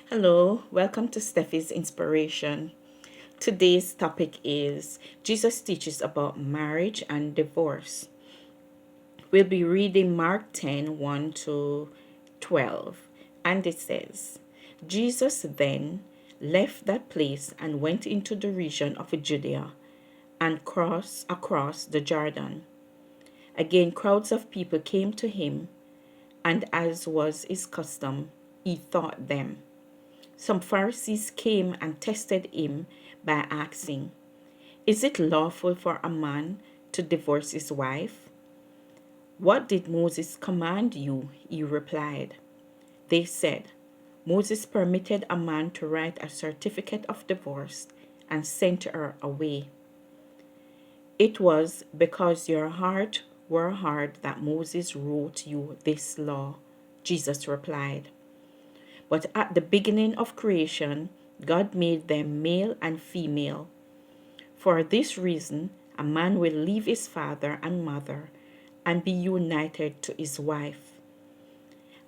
Hello, welcome to Stephy's Inspiration. Today's topic is Jesus teaches about marriage and divorce. We'll be reading Mark 10 1 to 12, and it says, Jesus then left that place and went into the region of Judea and crossed across the Jordan. Again, crowds of people came to him, and as was his custom, he taught them. Some Pharisees came and tested him by asking, "Is it lawful for a man to divorce his wife?" "What did Moses command you?" He replied. They said, "Moses permitted a man to write a certificate of divorce and sent her away." "It was because your heart were hard that Moses wrote you this law," Jesus replied. "But at the beginning of creation, God made them male and female. For this reason, a man will leave his father and mother and be united to his wife,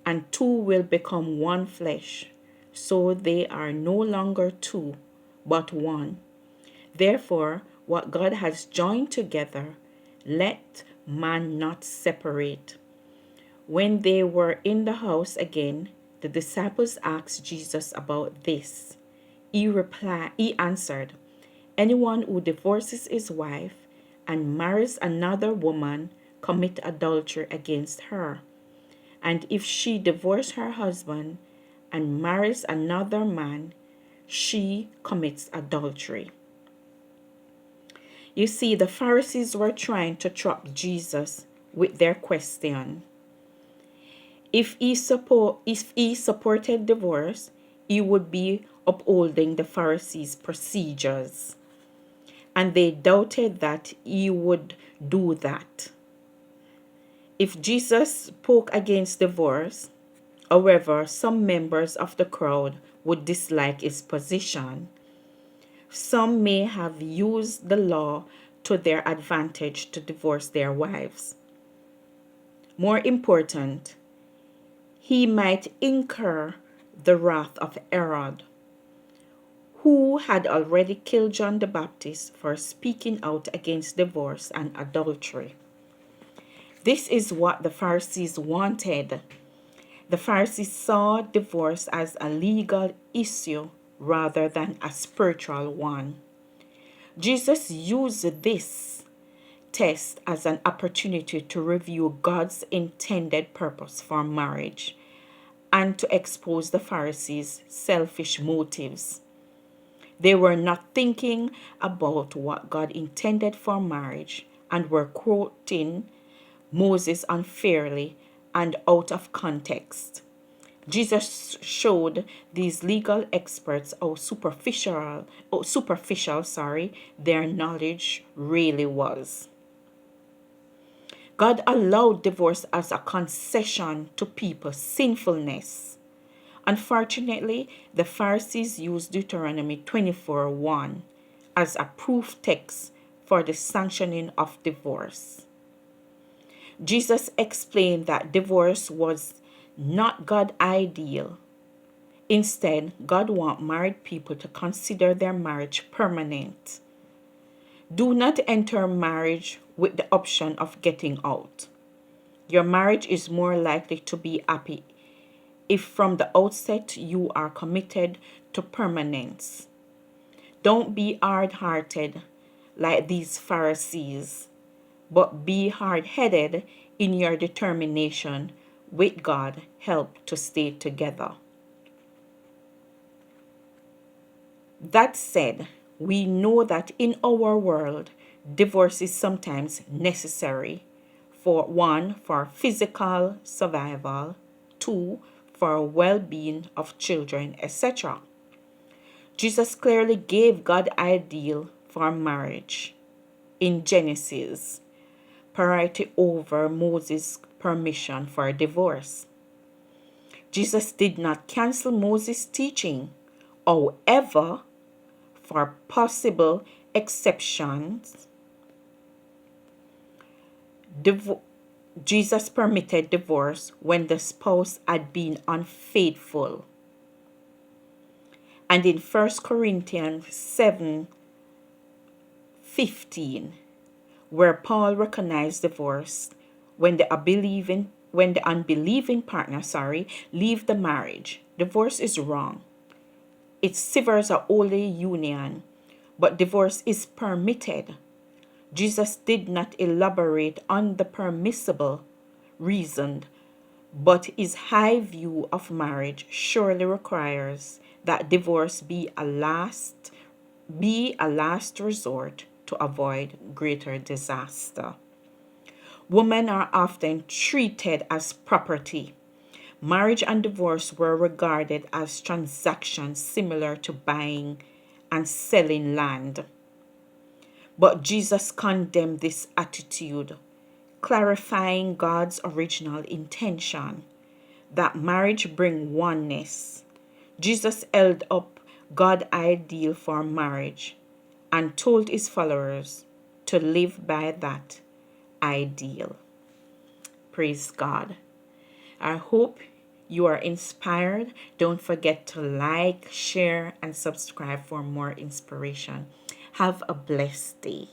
and two will become one flesh. So they are no longer two, but one. Therefore, what God has joined together, let man not separate." When they were in the house again, the disciples asked Jesus about this. He answered, "Anyone who divorces his wife and marries another woman commits adultery against her. And if she divorces her husband and marries another man, she commits adultery." You see, the Pharisees were trying to trap Jesus with their question. If he supported divorce, he would be upholding the Pharisees' procedures, and they doubted that he would do that. If Jesus spoke against divorce, however, some members of the crowd would dislike his position. Some may have used the law to their advantage to divorce their wives. More important, he might incur the wrath of Herod, who had already killed John the Baptist for speaking out against divorce and adultery. This is what the Pharisees wanted. The Pharisees saw divorce as a legal issue rather than a spiritual one. Jesus used this test as an opportunity to review God's intended purpose for marriage and to expose the Pharisees' selfish motives. They were not thinking about what God intended for marriage and were quoting Moses unfairly and out of context. Jesus showed these legal experts how superficial, their knowledge really was. God allowed divorce as a concession to people's sinfulness. Unfortunately, the Pharisees used Deuteronomy 24:1 as a proof text for the sanctioning of divorce. Jesus explained that divorce was not God's ideal. Instead, God wants married people to consider their marriage permanent. Do not enter marriage with the option of getting out. Your marriage is more likely to be happy if from the outset you are committed to permanence. Don't be hard hearted like these Pharisees, but be hard headed in your determination with God help to stay together. That said, we know that in our world, divorce is sometimes necessary. For one, for physical survival, two, for well-being of children, etc. Jesus clearly gave God's ideal for marriage in Genesis, priority over Moses' permission for divorce. Jesus did not cancel Moses' teaching. However, for possible exceptions, Jesus permitted divorce when the spouse had been unfaithful. And in 1 Corinthians 7:15, where Paul recognized divorce when the unbelieving partner, leave the marriage. Divorce is wrong. It severs a holy union, but divorce is permitted. Jesus did not elaborate on the permissible reason, but his high view of marriage surely requires that divorce be a last resort to avoid greater disaster. Women are often treated as property. Marriage and divorce were regarded as transactions similar to buying and selling land. But Jesus condemned this attitude, clarifying God's original intention that marriage bring oneness. Jesus held up God's ideal for marriage and told his followers to live by that ideal. Praise God. I hope you are inspired. Don't forget to like, share, and subscribe for more inspiration. Have a blessed day.